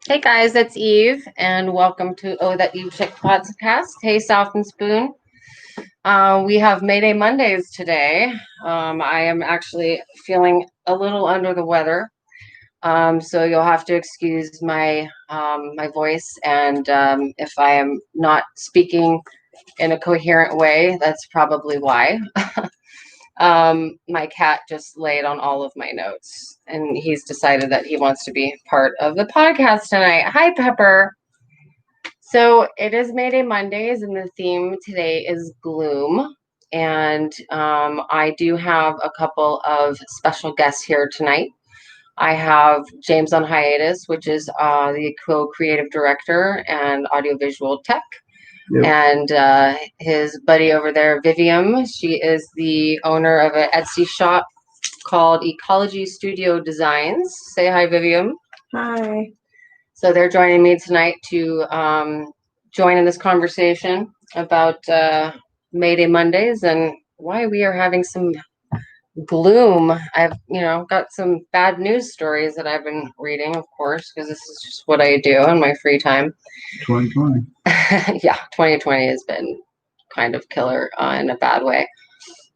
Hey guys, it's Eve, and welcome to Oh That You Chick podcast. Hey, South and Spoon. We have Mayday Mondays today. I am actually feeling a little under the weather, so you'll have to excuse my my voice, and if I am not speaking in a coherent way, that's probably why. My cat just laid on all of my notes, and he's decided that he wants to be part of the podcast tonight. Hi, Pepper. So it is Mayday Mondays, and the theme today is gloom. And I do have a couple of special guests here tonight. I have James on hiatus, which is the co-creative director and audiovisual tech. Yep. And his buddy over there, Vivian. She is the owner of an Etsy shop called Ecology Studio Designs. Say hi, Vivian. Hi. So they're joining me tonight to join in this conversation about Mayday Mondays and why we are having some gloom. I've, got some bad news stories that I've been reading, of course, because this is just what I do in my free time. 2020. Yeah, 2020 has been kind of killer in a bad way.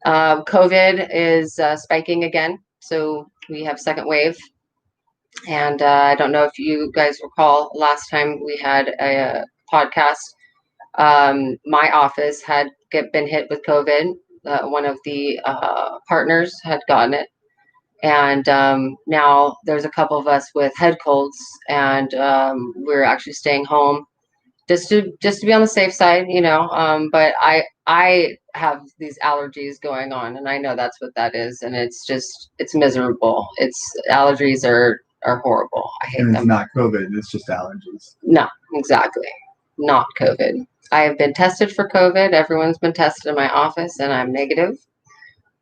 COVID is spiking again, so we have second wave. And I don't know if you guys recall last time we had a podcast. My office had been hit with COVID. One of the partners had gotten it. And now there's a couple of us with head colds, and we're actually staying home just to be on the safe side, but I have these allergies going on, and I know that's what that is, and it's miserable. Allergies are horrible. I hate them. It's not COVID, it's just allergies. No, exactly. Not COVID. I have been tested for COVID. Everyone's been tested in my office, and I'm negative.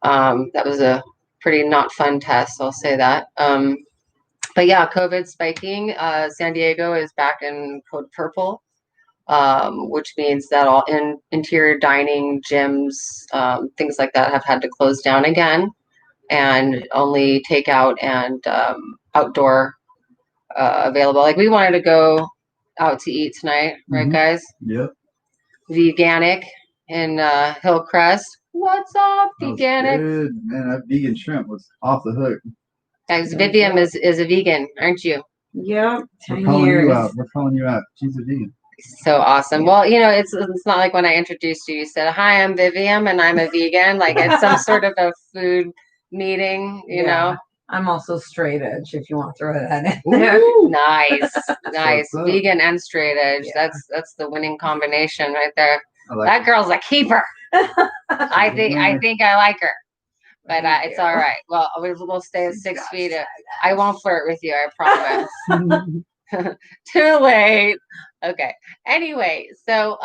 That was a pretty not fun test, I'll say that. But yeah, COVID spiking. San Diego is back in code purple, which means that all interior dining, gyms, things like that have had to close down again, and only takeout and outdoor available. Like, we wanted to go out to eat tonight, right, guys? Yep. Veganic in Hillcrest. What's up, Veganic? Good. Man, that vegan shrimp was off the hook. Guys, Vivian is a vegan, aren't you? Yep. We're calling you out. We're calling you out. She's a vegan. So awesome. Well, it's not like when I introduced you, you said, "Hi, I'm Vivian and I'm a vegan." Like, it's some sort of a food meeting, you know. I'm also straight edge, if you want to throw that in there. Ooh, nice. Nice. So Vegan and straight edge. Yeah. That's the winning combination right there. Like That girl's a keeper. I think I like her. But it's all right. Well, we'll stay at 6 feet. I won't flirt with you, I promise. Too late. Okay. Anyway, so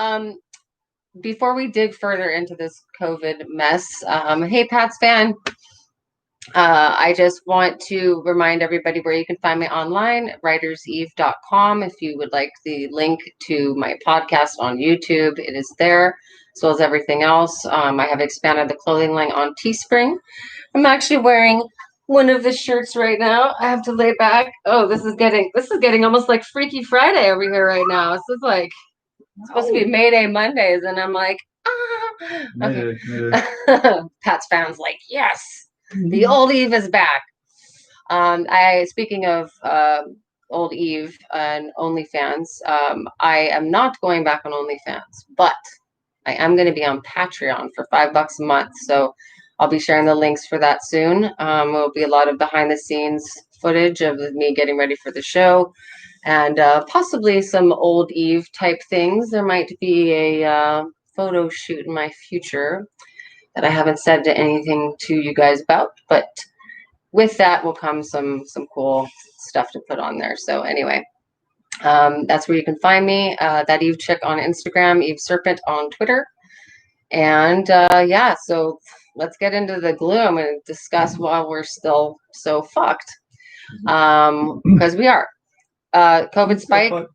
before we dig further into this COVID mess, hey, Pat's fan. I just want to remind everybody where you can find me online, writerseve.com. If you would like the link to my podcast on YouTube, it is there, as well as everything else. I have expanded the clothing line on Teespring. I'm actually wearing one of the shirts right now. I have to lay back. Oh, this is getting almost like Freaky Friday over here right now. This is like supposed to be Mayday Mondays, and I'm like, okay. Mayday. Pat's fans like, yes. The old Eve is back. Speaking of old Eve and OnlyFans, I am not going back on OnlyFans, but I am going to be on Patreon for $5 a month. So I'll be sharing the links for that soon. There'll be a lot of behind the scenes footage of me getting ready for the show, and possibly some old Eve type things. There might be a photo shoot in my future that I haven't said anything to you guys about, but with that will come some cool stuff to put on there. So anyway, That's where you can find me. That Eve Chick on Instagram, Eve Serpent on Twitter. And yeah, so let's get into the gloom and discuss why we're still so fucked. Because we are. COVID spike. So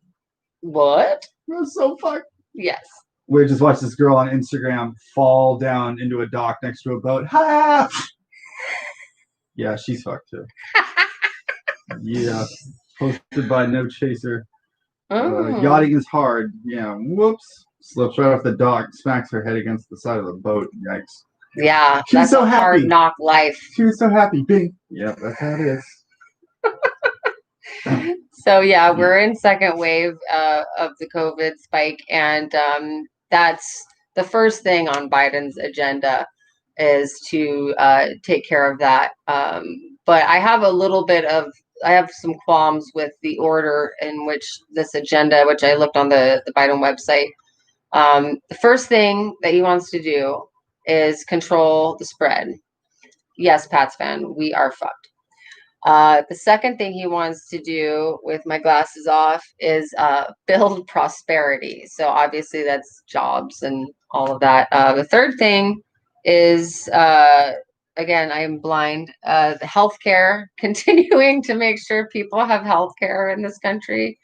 What? we're so fucked. Yes. We just watched this girl on Instagram fall down into a dock next to a boat. Ha! Yeah, she's fucked too. Yeah. Posted by No Chaser. Yachting is hard. Yeah. Whoops. Slips right off the dock, smacks her head against the side of the boat. Yikes. Yeah, She was that's so a hard happy. knock life. She was so happy. Bing. Yeah, that's how it is. So yeah, we're in second wave of the COVID spike, and that's the first thing on Biden's agenda is to take care of that. But I have I have some qualms with the order in which this agenda, which I looked on the Biden website. The first thing that he wants to do is control the spread. Yes, Pats fan, we are fucked. The second thing he wants to do, with my glasses off, is build prosperity. So obviously that's jobs and all of that. The third thing is, again, I am blind, the healthcare, continuing to make sure people have healthcare in this country.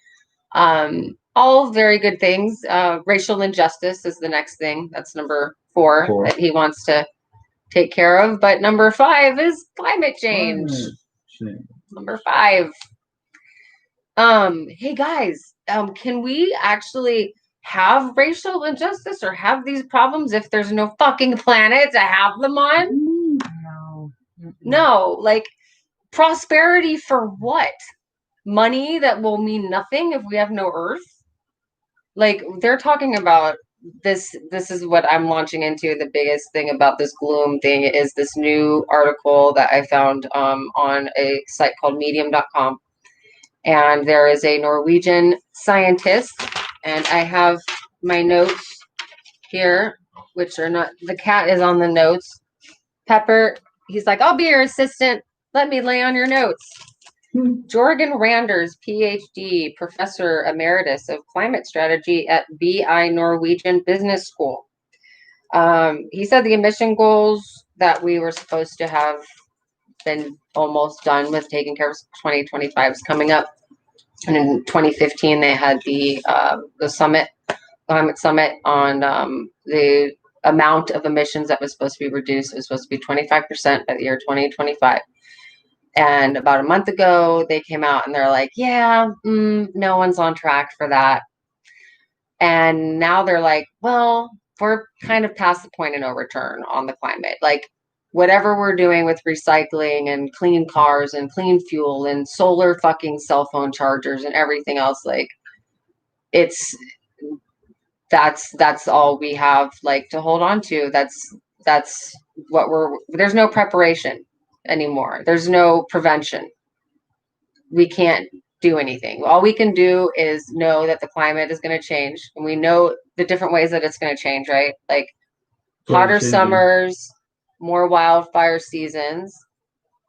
All very good things. Racial injustice is the next thing. That's number four that he wants to take care of. But number 5 is climate change. Number 5. Hey guys, can we actually have racial injustice or have these problems if there's no fucking planet to have them on? No. No, like prosperity for what? Money that will mean nothing if we have no earth? Like they're talking about this is what I'm launching into. The biggest thing about this gloom thing is this new article that I found on a site called medium.com. And there is a Norwegian scientist, and I have my notes here, which are not, the cat is on the notes. Pepper, he's like, I'll be your assistant. Let me lay on your notes. Jorgen Randers, PhD, Professor Emeritus of Climate Strategy at BI Norwegian Business School. He said the emission goals that we were supposed to have been almost done with taking care of 2025 is coming up. And in 2015, they had the climate summit on the amount of emissions that was supposed to be reduced. It was supposed to be 25% by the year 2025. And about a month ago, they came out and they're like, yeah, no one's on track for that. And now they're like, well, we're kind of past the point of no return on the climate. Like whatever we're doing with recycling and clean cars and clean fuel and solar fucking cell phone chargers and everything else, like that's all we have like to hold on to. That's what there's no preparation anymore. There's no prevention. We can't do anything. All we can do is know that the climate is going to change, and we know the different ways that it's going to change, right? Like hotter summers, more wildfire seasons,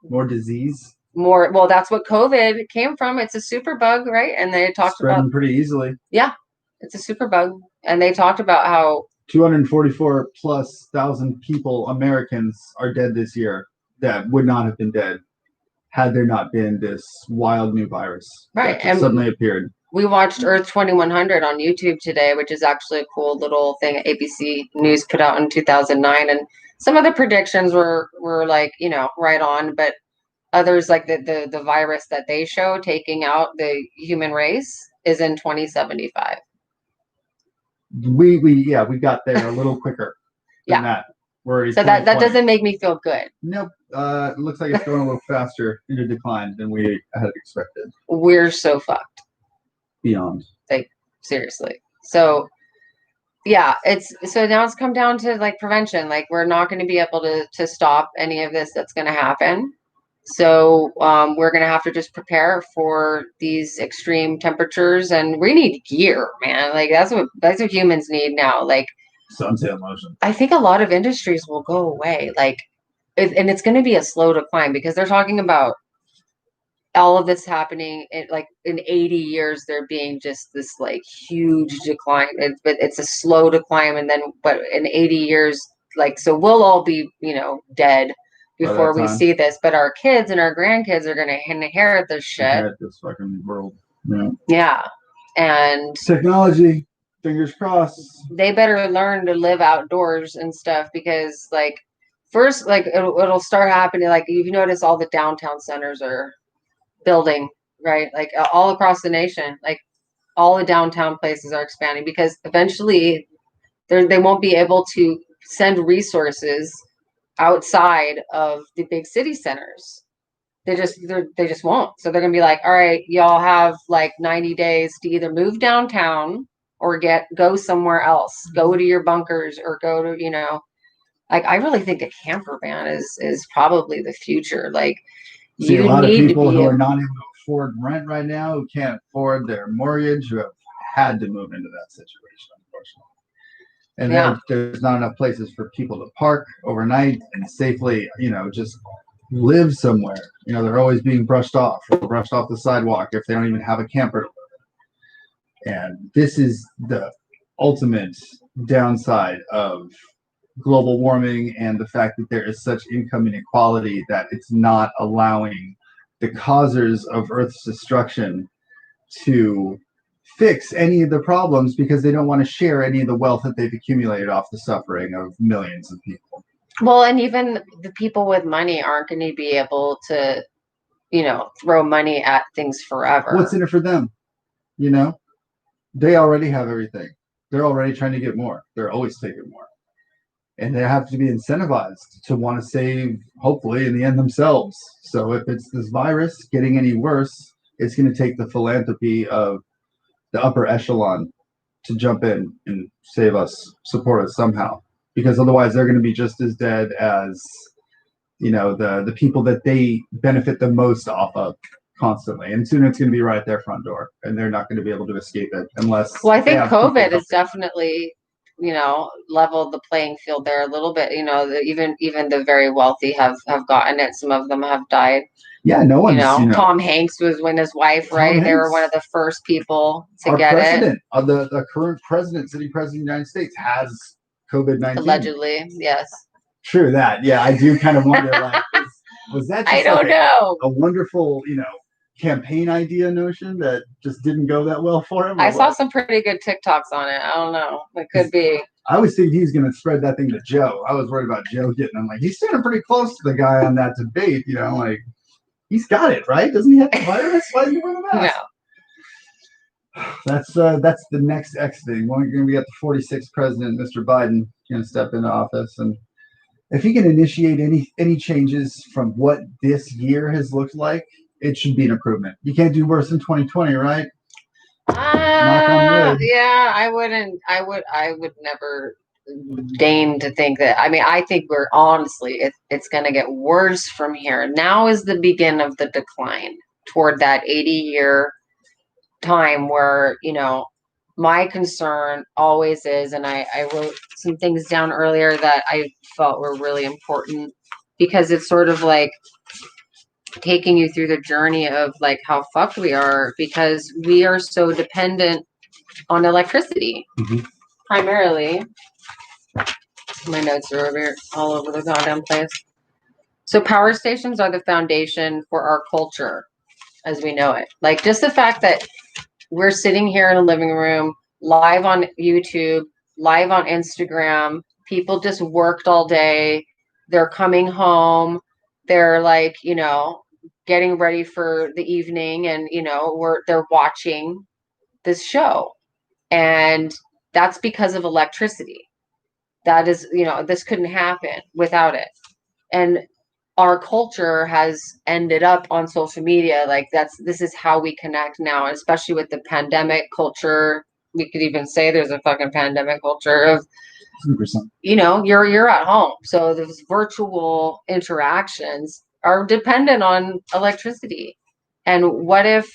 more disease, well, that's what COVID came from. It's a super bug, right? And they talked about pretty easily. Yeah, it's a super bug, and they talked about how 244,000+ people, Americans, are dead this year that would not have been dead had there not been this wild new virus that suddenly appeared. We watched Earth 2100 on YouTube today, which is actually a cool little thing ABC News put out in 2009. And some of the predictions were like, right on, but others, like the virus that they show taking out the human race, is in 2075. We got there a little quicker than that. So that doesn't make me feel good. Nope. It looks like it's going a little faster into decline than we had expected. We're so fucked. Beyond. Like seriously. So yeah, now it's come down to like prevention. Like we're not going to be able to stop any of this that's going to happen. So we're going to have to just prepare for these extreme temperatures, and we need gear, man. Like that's what humans need now. Like sunset motion. I think a lot of industries will go away. Like, and it's going to be a slow decline because they're talking about all of this happening in 80 years, there being just this like huge decline. But it's a slow decline, but in 80 years, like, so we'll all be, dead before we see this. But our kids and our grandkids are going to inherit this shit. Inherit this fucking world. Yeah. Yeah. And technology, fingers crossed. They better learn to live outdoors and stuff, because like first, like it'll start happening. Like you've noticed all the downtown centers are building, right? Like all across the nation, like all the downtown places are expanding, because eventually they won't be able to send resources outside of the big city centers. They just won't. So they're gonna be like, all right, y'all have like 90 days to either move downtown or go somewhere else, go to your bunkers, or go to, like, I really think a camper van is probably the future. Like, see, a lot of people who are not able to afford rent right now, who can't afford their mortgage, who have had to move into that situation, unfortunately. And there's not enough places for people to park overnight and safely, just live somewhere. They're always being brushed off the sidewalk if they don't even have a camper. And this is the ultimate downside of global warming, and the fact that there is such income inequality that it's not allowing the causers of Earth's destruction to fix any of the problems, because they don't want to share any of the wealth that they've accumulated off the suffering of millions of people. Well, and even the people with money aren't going to be able to, throw money at things forever. What's in it for them? They already have everything. They're already trying to get more. They're always taking more. And they have to be incentivized to want to save, hopefully, in the end themselves. So if it's this virus getting any worse, it's going to take the philanthropy of the upper echelon to jump in and save us, support us somehow. Because otherwise they're going to be just as dead as, the people that they benefit the most off of constantly. And soon it's going to be right at their front door, and they're not going to be able to escape it unless. Well, I think COVID has definitely, leveled the playing field there a little bit. Even the very wealthy have gotten it. Some of them have died. Yeah, no one's. Tom Hanks was when his wife, right? They were one of the first people to get it. The current president, sitting president of the United States, has COVID-19. Allegedly, yes. True that. Yeah, I do kind of wonder, like, was that just I don't know. A wonderful, campaign idea notion that just didn't go that well for him? I saw some pretty good TikToks on it. I don't know. It could be. I was thinking he's going to spread that thing to Joe. I was worried about Joe getting him. Like, he's standing pretty close to the guy on that debate, like, he's got it, right? Doesn't he have the virus? Why didn't he wear the mask? No. That's the next X thing. We're going to get the 46th president, Mr. Biden, going to step into office, and if he can initiate any changes from what this year has looked like, it should be an improvement. You can't do worse than 2020, right? Yeah, I wouldn't. I would never deign to think that. I mean, I think we're honestly, it's going to get worse from here. Now is the begin of the decline toward that 80-year time where, my concern always is, and I wrote some things down earlier that I felt were really important, because it's sort of like taking you through the journey of like how fucked we are, because we are so dependent on electricity, primarily. My notes are over here, all over the goddamn place. So power stations are the foundation for our culture as we know it. Like, just the fact that we're sitting here in a living room, live on YouTube, live on Instagram. People just worked all day. They're coming home. They're like, getting ready for the evening, and they're watching this show. And that's because of electricity. That is, this couldn't happen without it. And our culture has ended up on social media. Like, this is how we connect now, especially with the pandemic culture. We could even say there's a fucking pandemic culture of, 100%. You're at home. So those virtual interactions are dependent on electricity. And what if,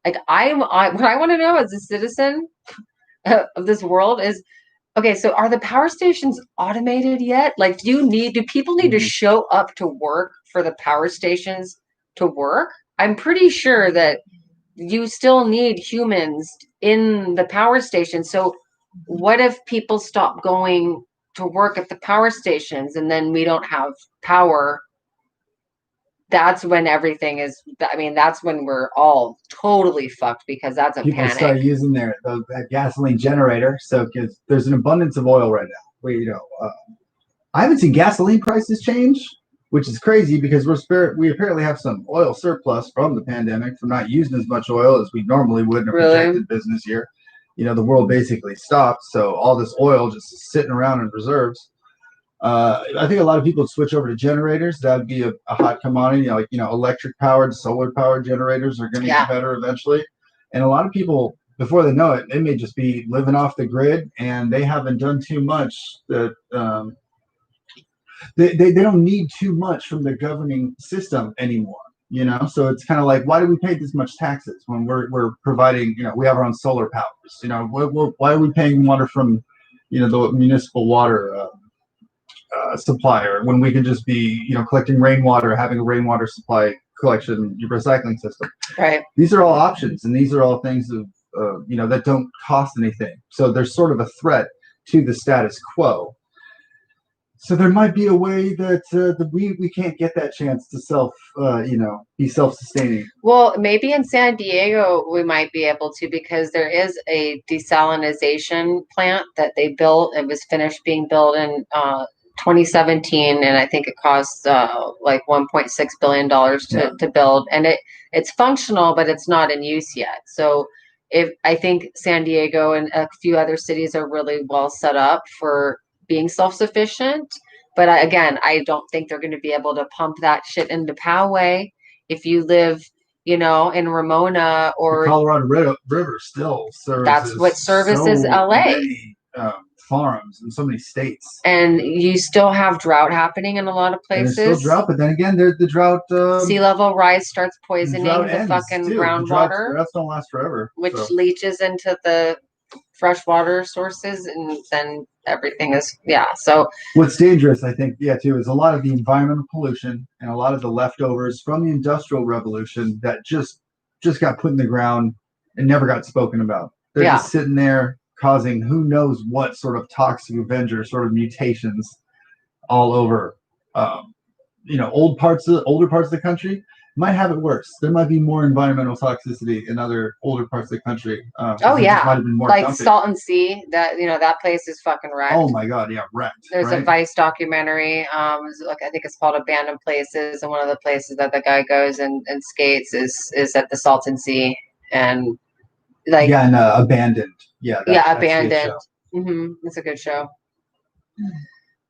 like, what I want to know as a citizen of this world is, okay, so are the power stations automated yet? Like, do people need to show up to work for the power stations to work? I'm pretty sure that you still need humans in the power station. So what if people stop going to work at the power stations and then we don't have power? That's when everything is, I mean, that's when we're all totally fucked because that's a People panic. start using that gasoline generator. So because there's an abundance of oil right now. I haven't seen gasoline prices change, which is crazy because we apparently have some oil surplus from the pandemic from not using as much oil as we normally would in a projected business year. The world basically stopped, so all this oil just is sitting around in reserves. I think a lot of people would switch over to generators. That would be a hot commodity. Electric powered, solar powered generators are going to get better eventually. And a lot of people, before they know it, they may just be living off the grid, and they haven't done too much that. They don't need too much from the governing system anymore. So it's kind of like, why do we pay this much taxes when we're providing? We have our own solar powers. Why are we paying water from, the municipal water supplier when we can just be, collecting rainwater, having a rainwater supply collection recycling system? Right. These are all options, and these are all things of that don't cost anything. So there's sort of a threat to the status quo. So there might be a way that we can't get that chance to be self-sustaining. Well, maybe in San Diego we might be able to, because there is a desalination plant that they built. It was finished being built in 2017, and I think it cost like $1.6 billion to build, and it's functional, but it's not in use yet. So I think San Diego and a few other cities are really well set up for being self-sufficient, but I don't think they're going to be able to pump that shit into Poway. If you live, in Ramona or the Colorado River still services. That's what services LA. Many, farms in so many states, and you still have drought happening in a lot of places. And there's still drought, but then again, the drought. Sea level rise starts poisoning the fucking groundwater. Droughts don't last forever, which leaches into the freshwater sources, and then everything is so what's dangerous, I think, too, is a lot of the environmental pollution and a lot of the leftovers from the Industrial Revolution that just got put in the ground and never got spoken about. They're just sitting there causing who knows what sort of toxic Avenger sort of mutations all over. Older parts of the country might have it worse. There might be more environmental toxicity in other older parts of the country. Might have been more like dumping. Salton Sea. That place is fucking wrecked. Oh my god, wrecked. There's a Vice documentary. I think it's called Abandoned Places, and one of the places that the guy goes and skates is at the Salton Sea, and Abandoned. Abandoned. It's a good show.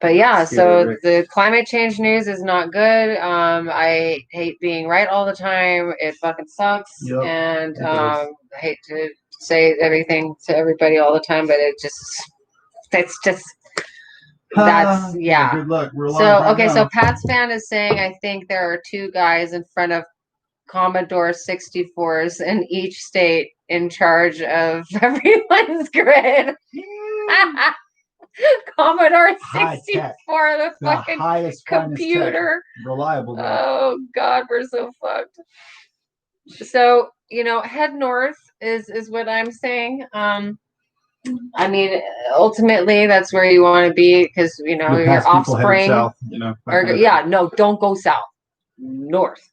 But so the climate change news is not good. I hate being right all the time. It fucking sucks. Yep, and I hate to say everything to everybody all the time, but that's good luck. We're so Pat's fan is saying, I think there are two guys in front of Commodore 64s in each state in charge of everyone's grid. Commodore 64, the fucking highest computer. Reliable. Oh God, we're so fucked. So, head north is what I'm saying. I mean, ultimately that's where you want to be, because your offspring. South, don't go south. North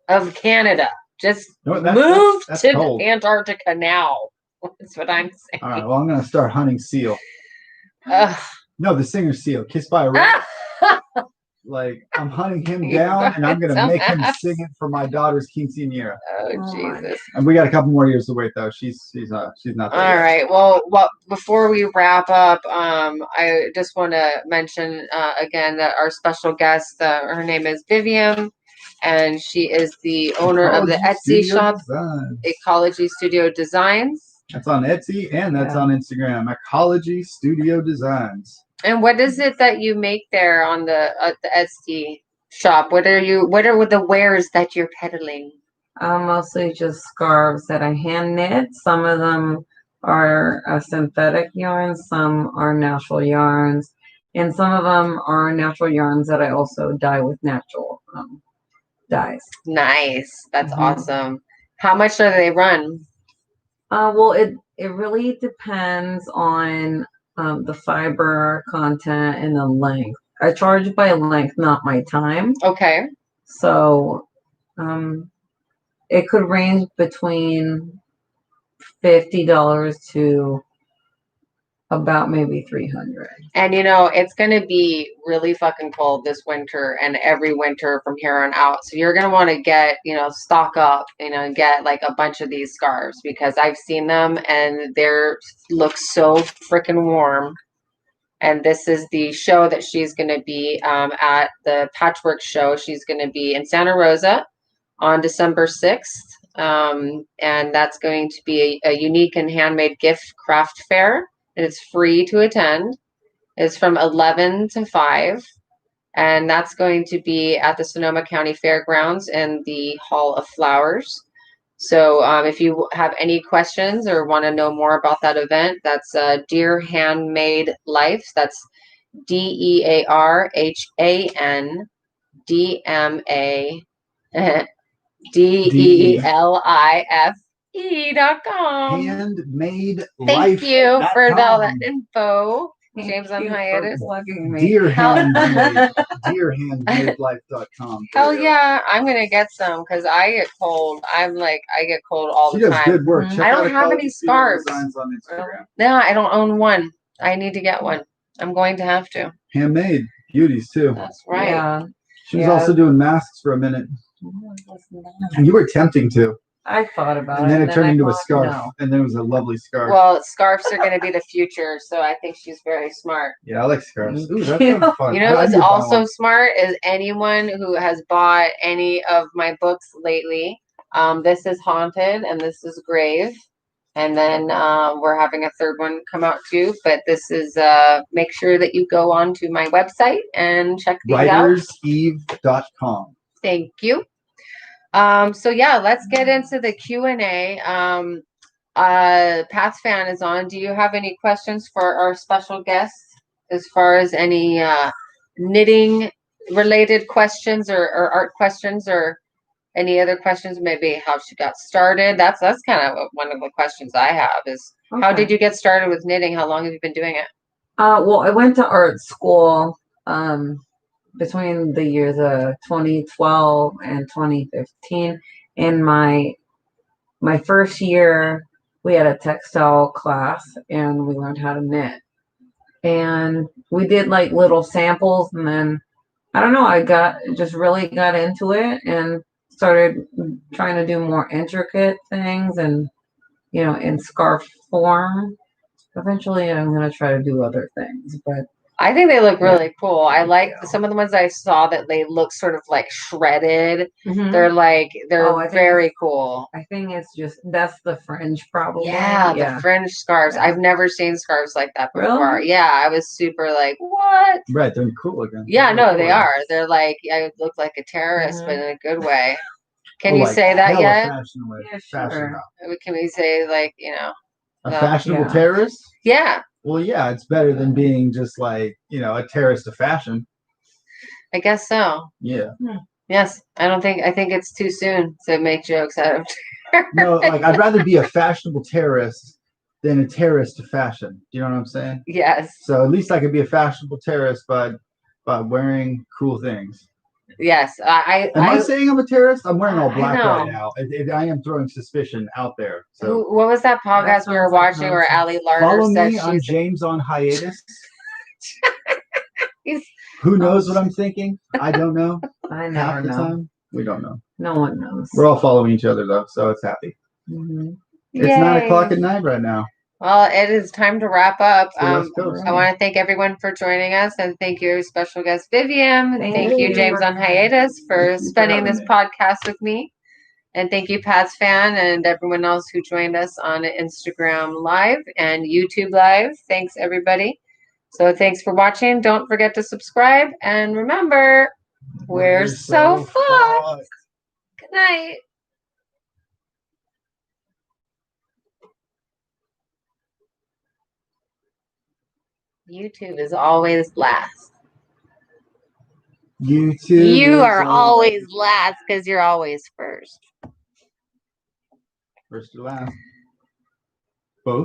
of Canada. Just move to cold. Antarctica now. That's what I'm saying. All right, well, I'm going to start hunting seal. No, the singer Seal, Kissed by a Rose. I'm hunting him down, and I'm going to make him sing it for my daughter's quinceañera. Oh, Jesus. And we got a couple more years to wait, though. She's not there. All right. Well, before we wrap up, I just want to mention again that our special guest, her name is Vivian, and she is the owner of the Etsy shop, Ecology Studio Designs. That's on Etsy, and that's on Instagram, Ecology Studio Designs. And what is it that you make there on the Etsy shop? What are the wares that you're peddling? Mostly just scarves that I hand knit. Some of them are synthetic yarns, some are natural yarns, and some of them are natural yarns that I also dye with natural dyes. Nice. That's Mhm. awesome. How much do they run? Well, it really depends on the fiber content and the length. I charge by length, not my time. Okay. So it could range between $50 to about maybe 300. And you know, it's going to be really fucking cold this winter and every winter from here on out. So you're going to want to get, you know, stock up, you know, and get like a bunch of these scarves because I've seen them and they're look so freaking warm. And this is the show that she's going to be at the Patchwork Show. She's going to be in Santa Rosa on December 6th. And that's going to be a unique and handmade gift craft fair. And it's free to attend. It's from 11 to 5. And that's going to be at the Sonoma County Fairgrounds in the Hall of Flowers. So if you have any questions or want to know more about that event, that's Dear Handmade Life. That's DearHandmadeLife.com. Thank you for all that info, James on hiatus. Dear Handmade, dearhandmadelife.com. Hell yeah, I'm gonna get some because I get cold. I get cold all She the does time. good work. I Check don't out have any scarves. Designs on Instagram. No, I don't own one. I need to get one. I'm going to have to. Handmade beauties too. That's right. Yeah. She was also doing masks for a minute. And you were tempting to. I thought about it. And then it turned into a thought, scarf. no. And then it was a lovely scarf. Well, scarves are going to be the future, so I think she's very smart. Yeah, I like scarves. Ooh, that sounds fun. You know who's also smart is anyone who has bought any of my books lately. This is Haunted and this is Grave. And then we're having a third one come out too. But this is, make sure that you go on to my website and check these out. WritersEve.com. Thank you. So yeah, let's get into the Q&A. Pat's fan is on. Do you have any questions for our special guest as far as any knitting related questions or art questions or any other questions? Maybe how she got started. That's kind of one of the questions I have is how did you get started with knitting? How long have you been doing it? Well, I went to art school between the years of 2012 and 2015. In my first year, we had a textile class and we learned how to knit. And we did like little samples, and then I don't know, I just really got into it and started trying to do more intricate things and, you know, in scarf form. Eventually I'm going to try to do other things, but I think they look really cool. I like some of the ones I saw that they look sort of like shredded. Mhm. They're very cool. I think it's just, that's the fringe probably. Yeah, the fringe scarves. Yeah. I've never seen scarves like that before. Really? Yeah, I was super like, what? Right, they're cool looking. Yeah, no, they are. They're like, I look like a terrorist, but in a good way. Can you say that yet? Yeah, sure. Can we say like, you know, a fashionable terrorist? Yeah. Well, yeah, it's better than being just like, you know, a terrorist of fashion. I guess so. Yeah. Yes. I think it's too soon to make jokes out of terror. No, like I'd rather be a fashionable terrorist than a terrorist of fashion. Do you know what I'm saying? Yes. So at least I could be a fashionable terrorist by wearing cool things. Yes. Am I saying I'm a terrorist? I'm wearing all black right now. I am throwing suspicion out there. So what was that podcast we were watching where Ali Larder said me on James on hiatus? Who knows what I'm thinking? I don't know. I never know. Time, we don't know. No one knows. We're all following each other though, so it's happy. Mm-hmm. It's 9:00 at night right now. Well, it is time to wrap up. I want to thank everyone for joining us, and thank you, special guest Vivian. Thank you, James on hiatus, for spending this podcast with me. And thank you, Pat's fan, and everyone else who joined us on Instagram Live and YouTube Live. Thanks, everybody. So thanks for watching. Don't forget to subscribe. And remember, we're so fucked. Good night. YouTube is always last. YouTube. You is are always last because you're always first. first to last.